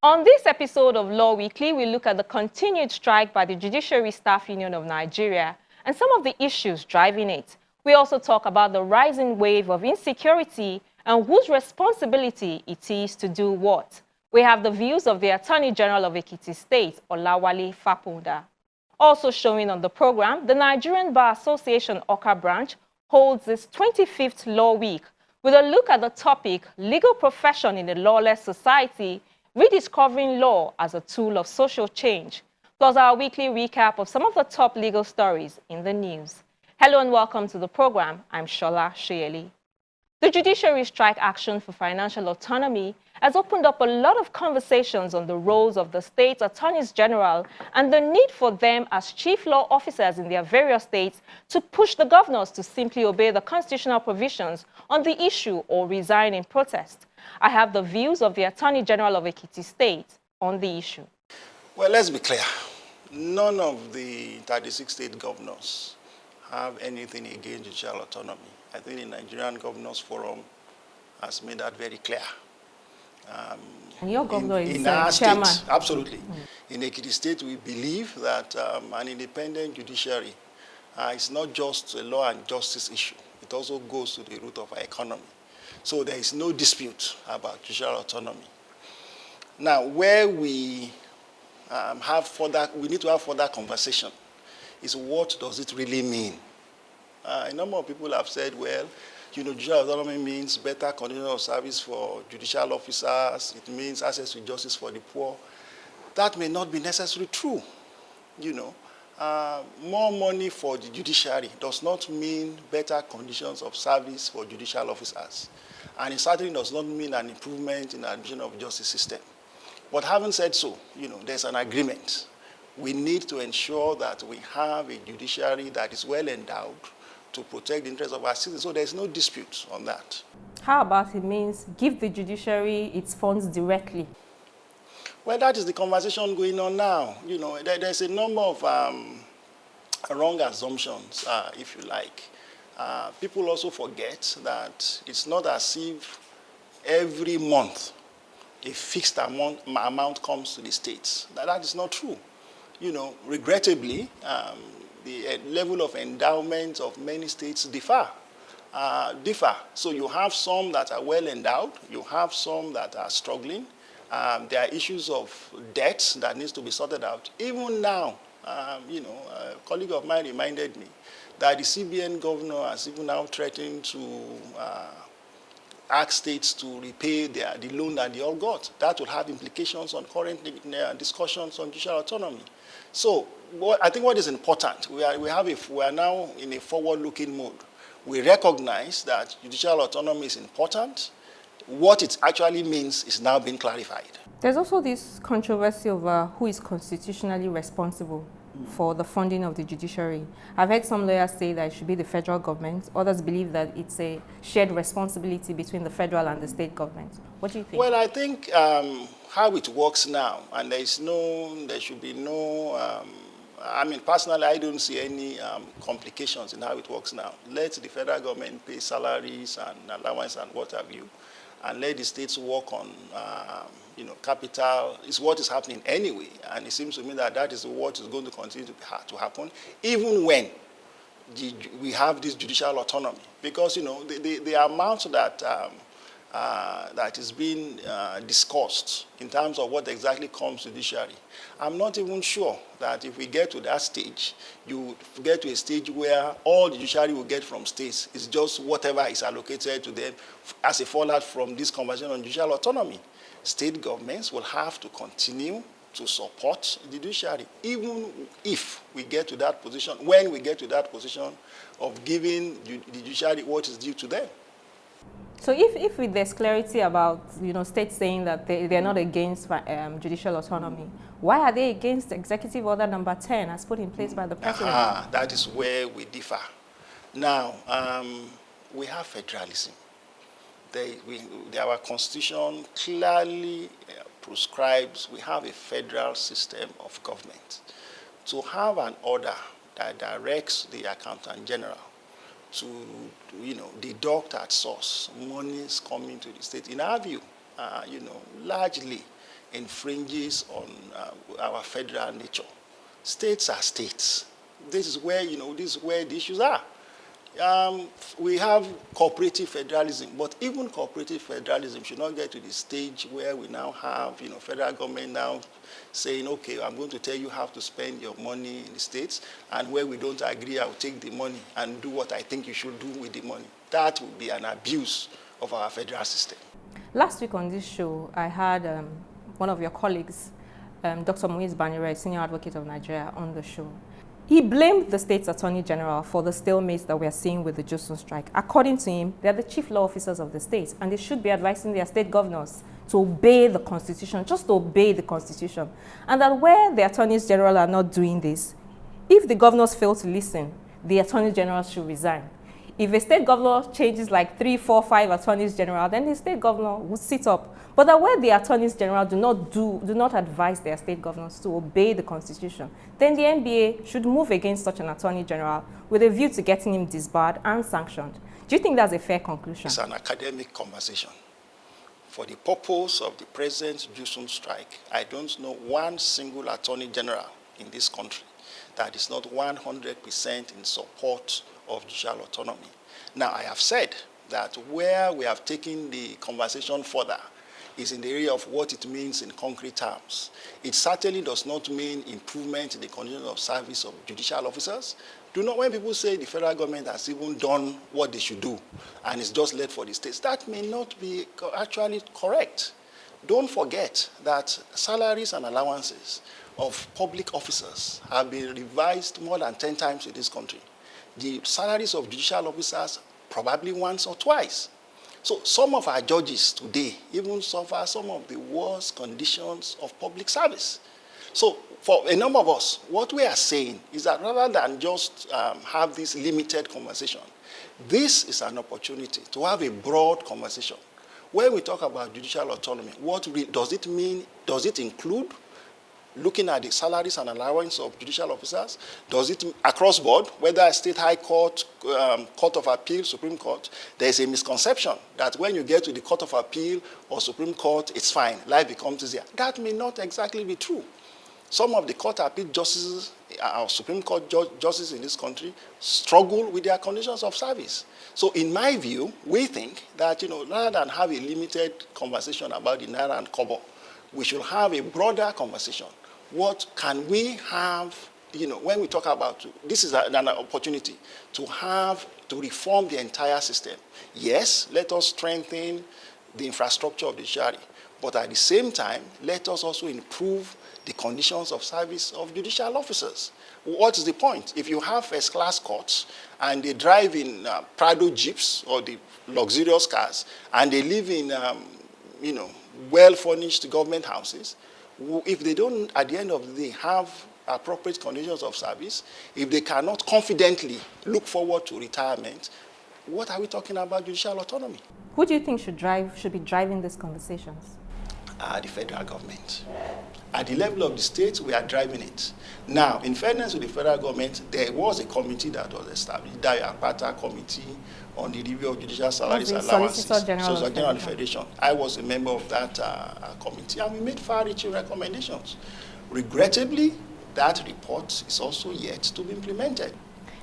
On this episode of Law Weekly, we look at the continued strike by the Judiciary Staff Union of Nigeria and some of the issues driving it. We also talk about the rising wave of insecurity and whose responsibility it is to do what. We have the views of the Attorney General of Ekiti State, Olawale Fapoda. Also showing on the program, the Nigerian Bar Association Oka branch holds its 25th Law Week with a look at the topic, Legal Profession in a Lawless Society, Rediscovering Law as a Tool of Social Change, plus our weekly recap of some of the top legal stories in the news. Hello and welcome to the program. I'm Shola Sheyeli. The Judiciary Strike Action for Financial Autonomy has opened up a lot of conversations on the roles of the state attorneys general and the need for them as chief law officers in their various states to push the governors to simply obey the constitutional provisions on the issue or resign in protest. I have the views of the Attorney General of Ekiti State on the issue. Well, let's be clear. None of the 36 state governors have anything against judicial autonomy. I think the Nigerian Governors Forum has made that very clear. And your governor in is our chairman. state, absolutely. In Ekiti State, we believe that an independent judiciary is not just a law and justice issue. It also goes to the root of our economy. So there is no dispute about judicial autonomy. Now, where we need to have further conversation is what does it really mean? A number of people have said, well, judicial autonomy means better conditions of service for judicial officers. It means access to justice for the poor. That may not be necessarily true. More money for the judiciary does not mean better conditions of service for judicial officers. And it certainly does not mean an improvement in the administration of the justice system. But having said so, there's an agreement. We need to ensure that we have a judiciary that is well endowed to protect the interests of our citizens. So there's no dispute on that. How about it means give the judiciary its funds directly? Well, that is the conversation going on now. There's a number of wrong assumptions, if you like. People also forget that it's not as if every month a fixed amount comes to the states. That is not true. Regrettably, the level of endowment of many states differ. So you have some that are well endowed, you have some that are struggling. There are issues of debt that needs to be sorted out. Even now, a colleague of mine reminded me that the CBN governor has even now threatened to ask states to repay the loan that they all got. That will have implications on current discussions on judicial autonomy. So I think what is important, we are now in a forward-looking mode. We recognize that judicial autonomy is important. What it actually means is now being clarified. There's also this controversy over who is constitutionally responsible for the funding of the judiciary. I've heard some lawyers say that it should be the federal government. Others believe that it's a shared responsibility between the federal and the state government. What do you think? Well, I think how it works now, and there should be no, personally, I don't see any complications in how it works now. Let the federal government pay salaries and allowance and what have you, and let the states work on capital. Is what is happening anyway, and it seems to me that is what is going to continue to happen, even when we have this judicial autonomy. Because the amount that is being discussed in terms of what exactly comes to judiciary, I'm not even sure that if we get to that stage, you get to a stage where all the judiciary will get from states is just whatever is allocated to them as a fallout from this conversation on judicial autonomy. State governments will have to continue to support the judiciary, even if we get to that position, when we get to that position of giving the judiciary what is due to them. So if there's clarity about states saying that they're not against judicial autonomy, why are they against Executive Order Number 10 as put in place by the President? That is where we differ. Now, we have federalism. Our Constitution clearly prescribes we have a federal system of government. To have an order that directs the Accountant General to deduct at source monies coming to the state, in our view, largely infringes on our federal nature. States are states. This is where, this is where the issues are. We have cooperative federalism, but even cooperative federalism should not get to the stage where we now have, federal government now saying, okay, I'm going to tell you how to spend your money in the states, and where we don't agree, I'll take the money and do what I think you should do with the money. That would be an abuse of our federal system. Last week on this show, I had one of your colleagues, Dr. Muiz Banire, Senior Advocate of Nigeria, on the show. He blamed the state's attorney general for the stalemate that we are seeing with the Johnson strike. According to him, they are the chief law officers of the state, and they should be advising their state governors to obey the Constitution, just to obey the Constitution. And that where the attorneys general are not doing this, if the governors fail to listen, the attorney general should resign. If a state governor changes like 3, 4, 5 attorneys general, then the state governor will sit up. But that where the attorneys general do not advise their state governors to obey the Constitution, then the NBA should move against such an attorney general with a view to getting him disbarred and sanctioned. Do you think that's a fair conclusion? It's an academic conversation. For the purpose of the present Johnson strike, I don't know one single attorney general in this country that is not 100% in support of judicial autonomy. Now, I have said that where we have taken the conversation further is in the area of what it means in concrete terms. It certainly does not mean improvement in the conditions of service of judicial officers. When people say the federal government has even done what they should do and it's just left for the states, that may not be actually correct. Don't forget that salaries and allowances of public officers have been revised more than 10 times in this country. The salaries of judicial officers probably once or twice. So some of our judges today even suffer some of the worst conditions of public service. So for a number of us, what we are saying is that rather than just have this limited conversation, this is an opportunity to have a broad conversation. When we talk about judicial autonomy, what does it mean? Does it include looking at the salaries and allowance of judicial officers? Does it across board, whether a state high court, court of appeal, Supreme Court? There is a misconception that when you get to the court of appeal or Supreme Court, it's fine, life becomes easier. That may not exactly be true. Some of the court of appeal justices, our Supreme Court justices in this country, struggle with their conditions of service. So in my view, we think that, rather than have a limited conversation about the Naira and Kobo, we should have a broader conversation. What can we have, when we talk about, this is an opportunity to reform the entire system. Yes, let us strengthen the infrastructure of the judiciary, but at the same time, let us also improve the conditions of service of judicial officers. What is the point? If you have first-class courts and they drive in Prado Jeeps or the luxurious cars and they live in, well-furnished government houses, if they don't, at the end of the day, have appropriate conditions of service, if they cannot confidently look forward to retirement, what are we talking about judicial autonomy? Who do you think should be driving these conversations? The federal government. At the level of the states, we are driving it. Now, in fairness to the federal government, there was a committee that was established, the apartheid committee on the review of judicial salaries and allowances. Solicitor General of the Federation. I was a member of that committee, and we made far-reaching recommendations. Regrettably, that report is also yet to be implemented.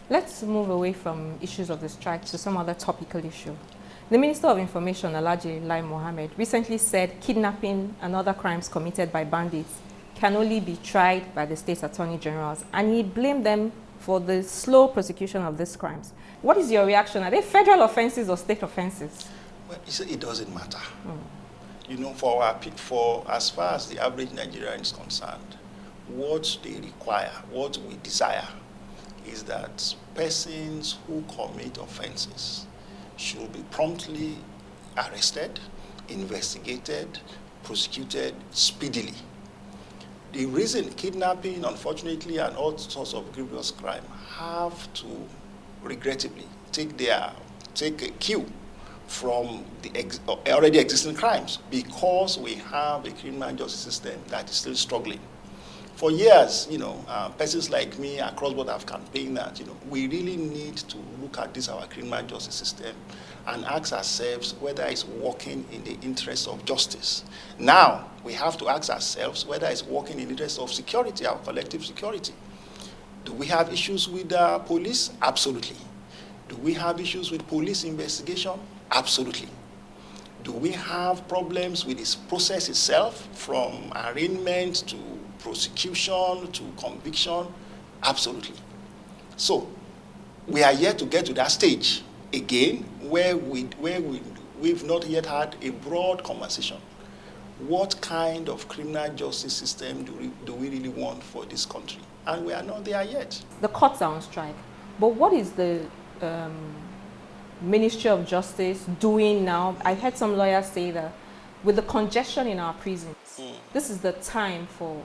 Let's move away from issues of the strike to some other topical issue. The Minister of Information, Alhaji Lai Mohammed, recently said kidnapping and other crimes committed by bandits can only be tried by the state attorney generals, and he blamed them for the slow prosecution of these crimes. What is your reaction? Are they federal offenses or state offenses? Well, it doesn't matter. For as far as the average Nigerian is concerned, what they require, what we desire, is that persons who commit offenses should be promptly arrested, investigated, prosecuted speedily. The reason kidnapping, unfortunately, and all sorts of grievous crime have to, regrettably, take a cue from the already existing crimes, because we have a criminal justice system that is still struggling. For years, persons like me across board have campaigned that, we really need to look at this, our criminal justice system, and ask ourselves whether it's working in the interest of justice. Now, we have to ask ourselves whether it's working in the interest of security, our collective security. Do we have issues with police? Absolutely. Do we have issues with police investigation? Absolutely. Do we have problems with this process itself, from arraignment to prosecution to conviction? Absolutely. So, we are yet to get to that stage again where we've not yet had a broad conversation. What kind of criminal justice system do we really want for this country? And we are not there yet. The courts are on strike. But what is the Ministry of Justice doing now? I heard some lawyers say that with the congestion in our prisons, this is the time for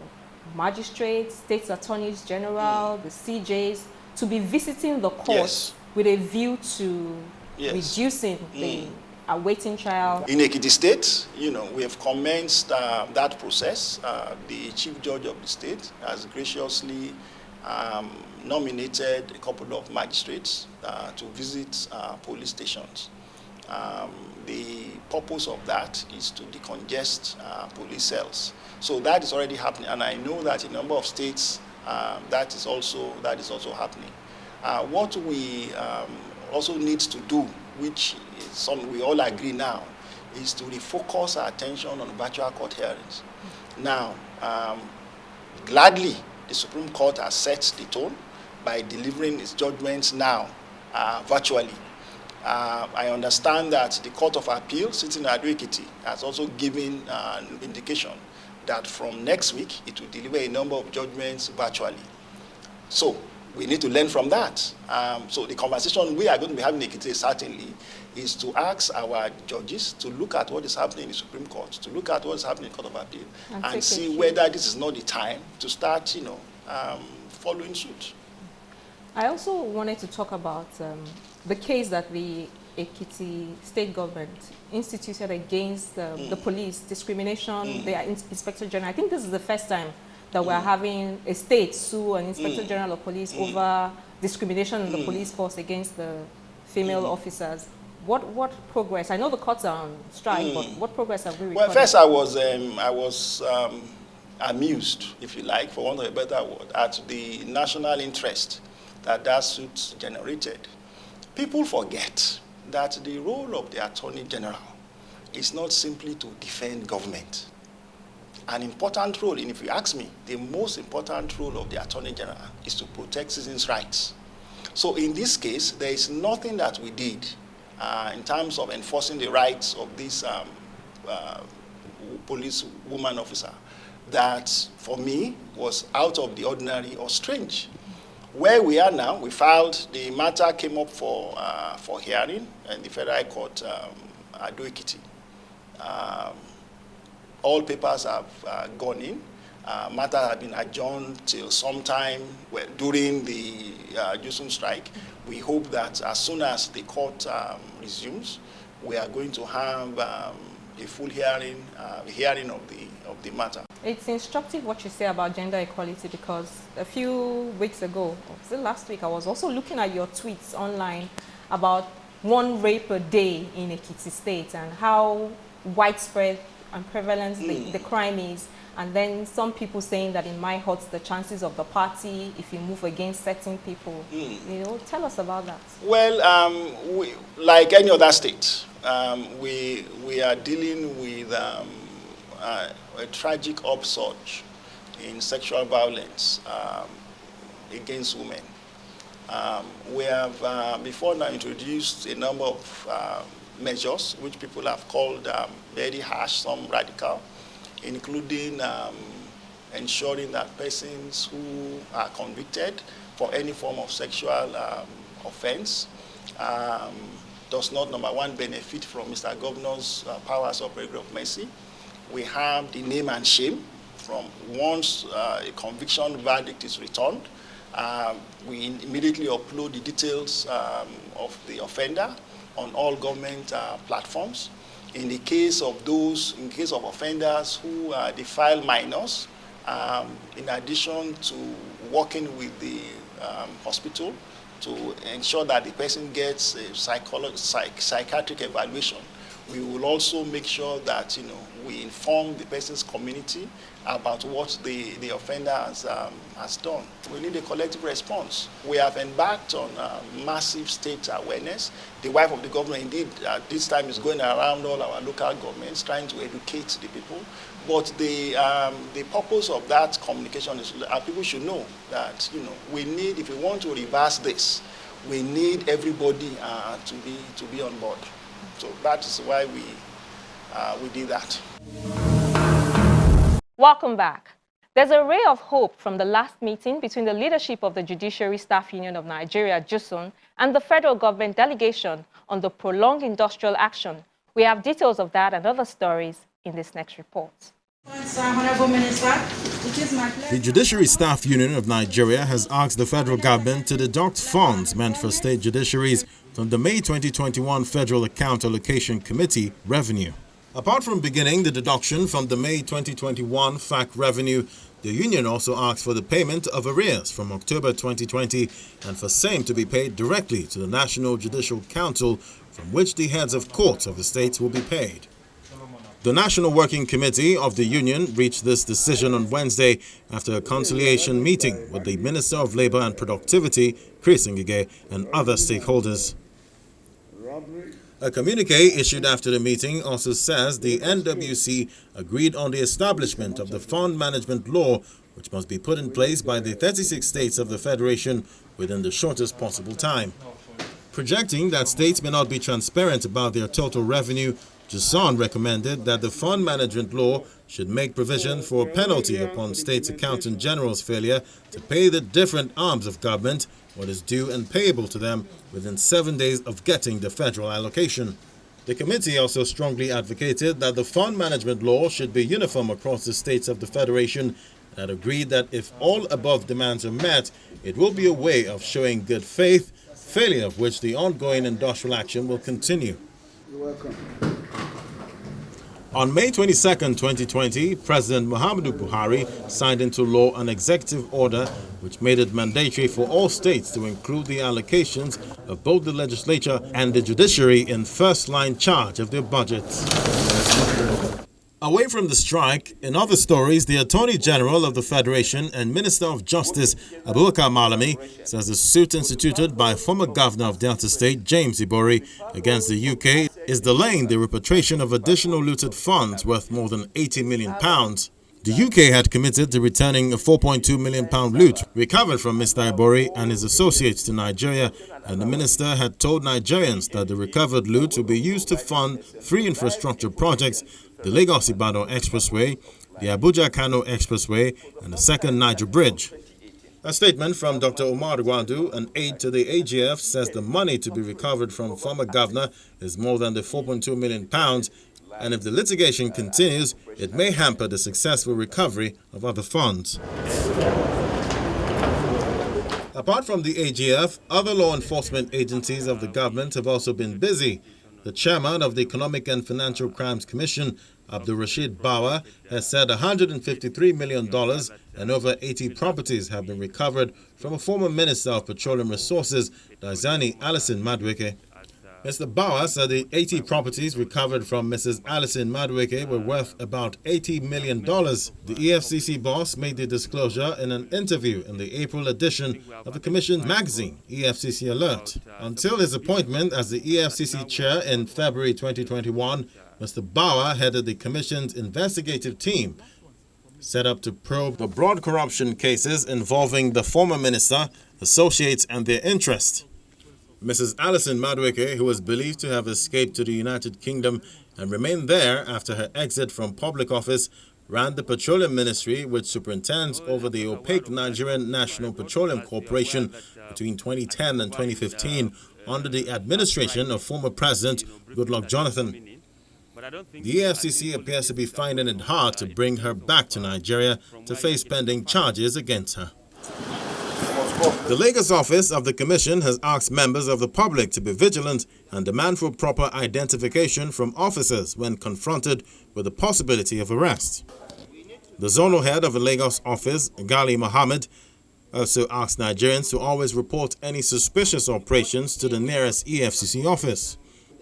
magistrates, state attorneys general, the CJs, to be visiting the courts with a view to reducing the awaiting trial. In Ekiti State, we have commenced that process. The Chief Judge of the state has graciously nominated a couple of magistrates to visit police stations. The purpose of that is to decongest police cells. So that is already happening, and I know that in a number of states that is also happening. What we also need to do, which is something we all agree now, is to refocus our attention on virtual court hearings. Now, gladly, the Supreme Court has set the tone by delivering its judgments now virtually. I understand that the Court of Appeal sitting at Ekiti has also given an indication that from next week it will deliver a number of judgments virtually. So we need to learn from that. So the conversation we are going to be having in Ekiti certainly is to ask our judges to look at what is happening in the Supreme Court, to look at what is happening in the Court of Appeal, and see whether this is not the time to start, following suit. I also wanted to talk about the case that the Ekiti state government instituted against the police, discrimination, the Inspector General. I think this is the first time that we're having a state sue an Inspector General of Police over discrimination in the police force against the female officers. What progress? I know the courts are on strike, but what progress have we recorded? Well, first I was amused, if you like, for want of a better word, at the national interest that suit generated. People forget that the role of the Attorney General is not simply to defend government. An important role, and if you ask me, the most important role of the Attorney General is to protect citizens' rights. So in this case, there is nothing that we did in terms of enforcing the rights of this police woman officer that, for me, was out of the ordinary or strange. Where we are now, we filed, the matter came up for hearing in the Federal Court at Ekiti. All papers have gone in. Matter had been adjourned till sometime during the Judiciary strike. We hope that as soon as the court resumes, we are going to have a full hearing of the matter. It's instructive what you say about gender equality, because a few weeks ago, or was it last week, I was also looking at your tweets online about one rape a day in Ekiti State and how widespread and prevalent the crime is. And then some people saying that it might hurt the chances of the party if you move against certain people. Tell us about that. Well, we, like any other state, we are dealing with a tragic upsurge in sexual violence against women. We have before now introduced a number of measures which people have called very harsh, some radical, including ensuring that persons who are convicted for any form of sexual offense does not, number one, benefit from Mr. Governor's powers of prayer of mercy. We have the name and shame from once a conviction verdict is returned. We immediately upload the details of the offender on all government platforms. In the case of offenders who defile minors, in addition to working with the hospital to ensure that the person gets a psychiatric evaluation. We will also make sure that we inform the person's community about what the offender has done. We need a collective response. We have embarked on massive state awareness. The wife of the governor, indeed, at this time is going around all our local governments trying to educate the people. But the purpose of that communication is people should know that we need, if we want to reverse this, we need everybody to be on board. So that is why we did that. Welcome back. There's a ray of hope from the last meeting between the leadership of the Judiciary Staff Union of Nigeria, JUSUN, and the federal government delegation on the prolonged industrial action. We have details of that and other stories in this next report. The Judiciary Staff Union of Nigeria has asked the federal government to deduct funds meant for state judiciaries from the May 2021 Federal Account Allocation Committee revenue. Apart from beginning the deduction from the May 2021 FAC revenue, the union also asked for the payment of arrears from October 2020 and for same to be paid directly to the National Judicial Council, from which the heads of courts of the states will be paid. The National Working Committee of the Union reached this decision on Wednesday after a conciliation meeting with the Minister of Labour and Productivity, Chris Ngige, and other stakeholders. A communique issued after the meeting also says the NWC agreed on the establishment of the fund management law, which must be put in place by the 36 states of the Federation within the shortest possible time. Projecting that states may not be transparent about their total revenue, JUSUN recommended that the fund management law should make provision for a penalty upon states' accountant general's failure to pay the different arms of government what is due and payable to them within 7 days of getting the federal allocation. The committee also strongly advocated that the fund management law should be uniform across the states of the Federation and agreed that if all above demands are met, it will be a way of showing good faith, failure of which the ongoing industrial action will continue. You're welcome. On May 22, 2020, President Muhammadu Buhari signed into law an executive order which made it mandatory for all states to include the allocations of both the legislature and the judiciary in first-line charge of their budgets. Away from the strike, in other stories, the Attorney General of the Federation and Minister of Justice, Abubakar Malami, says the suit instituted by former Governor of Delta State, James Ibori, against the UK is delaying the repatriation of additional looted funds worth more than £80 million. The UK had committed to returning a £4.2 million loot recovered from Mr. Ibori and his associates to Nigeria, and the minister had told Nigerians that the recovered loot will be used to fund 3 infrastructure projects: the Lagos-Ibadan Expressway, the Abuja-Kano Expressway, and the second Niger Bridge. A statement from Dr. Omar Gwandu, an aide to the AGF, says the money to be recovered from former governor is more than the £4.2 million, and if the litigation continues, it may hamper the successful recovery of other funds. Apart from the AGF, other law enforcement agencies of the government have also been busy. The chairman of the Economic and Financial Crimes Commission, Abdul Rashid Bawa, has said $153 million and over 80 properties have been recovered from a former Minister of Petroleum Resources, Daizani Alison Madueke. Mr. Bawa said the 80 properties recovered from Mrs. Alison Madueke were worth about $80 million. The EFCC boss made the disclosure in an interview in the April edition of the Commission's magazine, EFCC Alert. Until his appointment as the EFCC chair in February 2021, Mr. Bawa headed the Commission's investigative team, set up to probe the broad corruption cases involving the former minister, associates, and their interests. Mrs. Alison Madueke, who was believed to have escaped to the United Kingdom and remained there after her exit from public office, ran the Petroleum Ministry, which superintends over the opaque Nigerian National Petroleum Corporation between 2010 and 2015 under the administration of former President Goodluck Jonathan. The EFCC appears to be finding it hard to bring her back to Nigeria to face pending charges against her. The Lagos office of the Commission has asked members of the public to be vigilant and demand for proper identification from officers when confronted with the possibility of arrest. The zonal head of the Lagos office, Gali Mohammed, also asked Nigerians to always report any suspicious operations to the nearest EFCC office.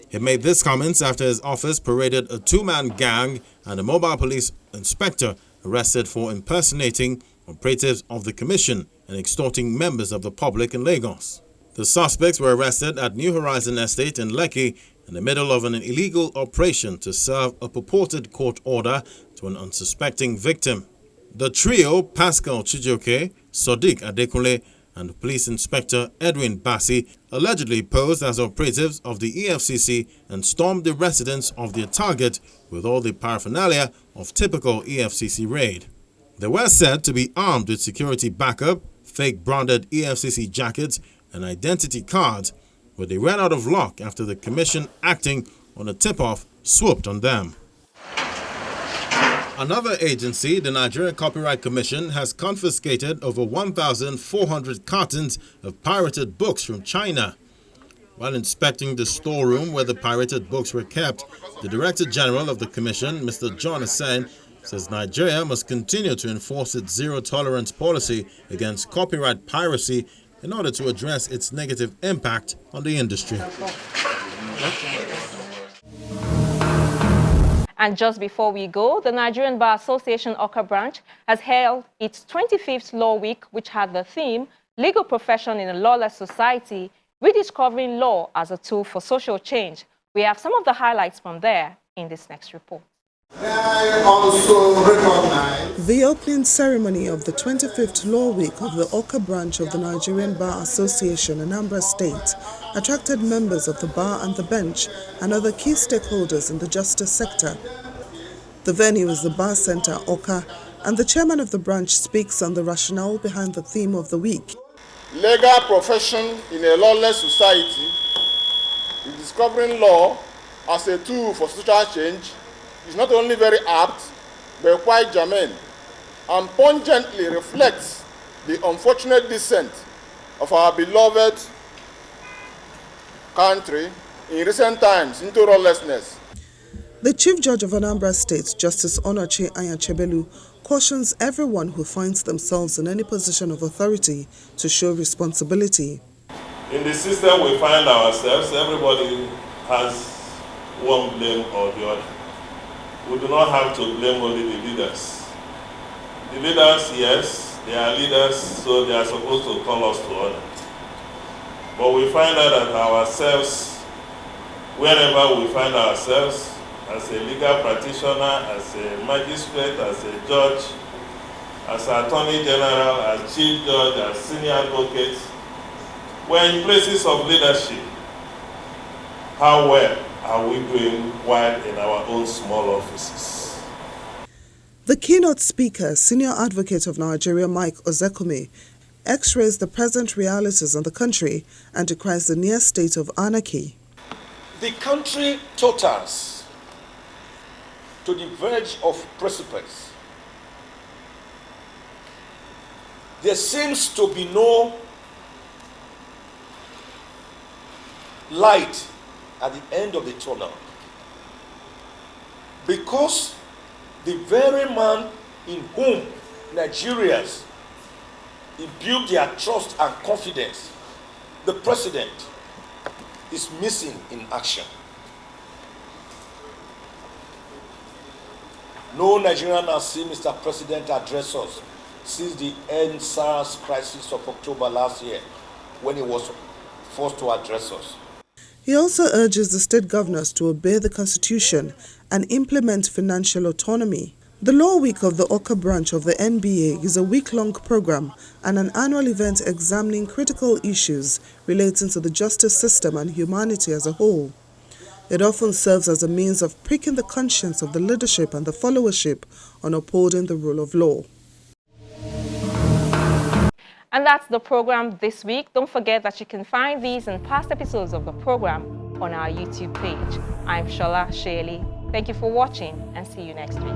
He made these comments after his office paraded a two-man gang and a mobile police inspector arrested for impersonating operatives of the commission and extorting members of the public in Lagos. The suspects were arrested at New Horizon Estate in Lekki in the middle of an illegal operation to serve a purported court order to an unsuspecting victim. The trio, Pascal Chijioke, Sodiq Adekunle, and Police Inspector Edwin Bassi, allegedly posed as operatives of the EFCC and stormed the residence of their target with all the paraphernalia of typical EFCC raid. They were said to be armed with security backup, fake branded EFCC jackets, and identity cards, but they ran out of luck after the commission, acting on a tip-off, swooped on them. Another agency, the Nigerian Copyright Commission, has confiscated over 1,400 cartons of pirated books from China. While inspecting the storeroom where the pirated books were kept, the Director General of the Commission, Mr. John Hussain, says Nigeria must continue to enforce its zero-tolerance policy against copyright piracy in order to address its negative impact on the industry. And just before we go, the Nigerian Bar Association Oka branch has held its 25th Law Week, which had the theme, Legal Profession in a Lawless Society, Rediscovering Law as a Tool for Social Change. We have some of the highlights from there in this next report. I also recognize the opening ceremony of the 25th Law Week of the Oka branch of the Nigerian Bar Association, Anambra State, attracted members of the bar and the bench and other key stakeholders in the justice sector. The venue is the Bar Center, Oka, and the chairman of the branch speaks on the rationale behind the theme of the week. Legal profession in a lawless society, rediscovering law as a tool for social change, is not only very apt, but quite germane, and pungently reflects the unfortunate descent of our beloved country in recent times into lawlessness. The Chief Judge of Anambra State, Justice Onoche Anyachebelu, cautions everyone who finds themselves in any position of authority to show responsibility. In the system we find ourselves, everybody has one blame or the other. We do not have to blame only the leaders. The leaders, yes, they are leaders, so they are supposed to call us to order. But we find out that ourselves, wherever we find ourselves, as a legal practitioner, as a magistrate, as a judge, as an attorney general, as chief judge, as senior advocate, we're in places of leadership. How well are we doing while in our own small offices? The keynote speaker, senior advocate of Nigeria, Mike Ozekome, x-rays the present realities of the country and decries the near state of anarchy. The country totters to the verge of precipice. There seems to be no light at the end of the tunnel, because the very man in whom Nigerians imbued their trust and confidence, the president, is missing in action. No Nigerian has seen Mr. President address us since the end-SARS crisis of October last year, when he was forced to address us. He also urges the state governors to obey the Constitution and implement financial autonomy. The Law Week of the Oka branch of the NBA is a week-long program and an annual event examining critical issues relating to the justice system and humanity as a whole. It often serves as a means of pricking the conscience of the leadership and the followership on upholding the rule of law. And that's the program this week. Don't forget that you can find these and past episodes of the program on our YouTube page. I'm Shola Shaylee. Thank you for watching and see you next week.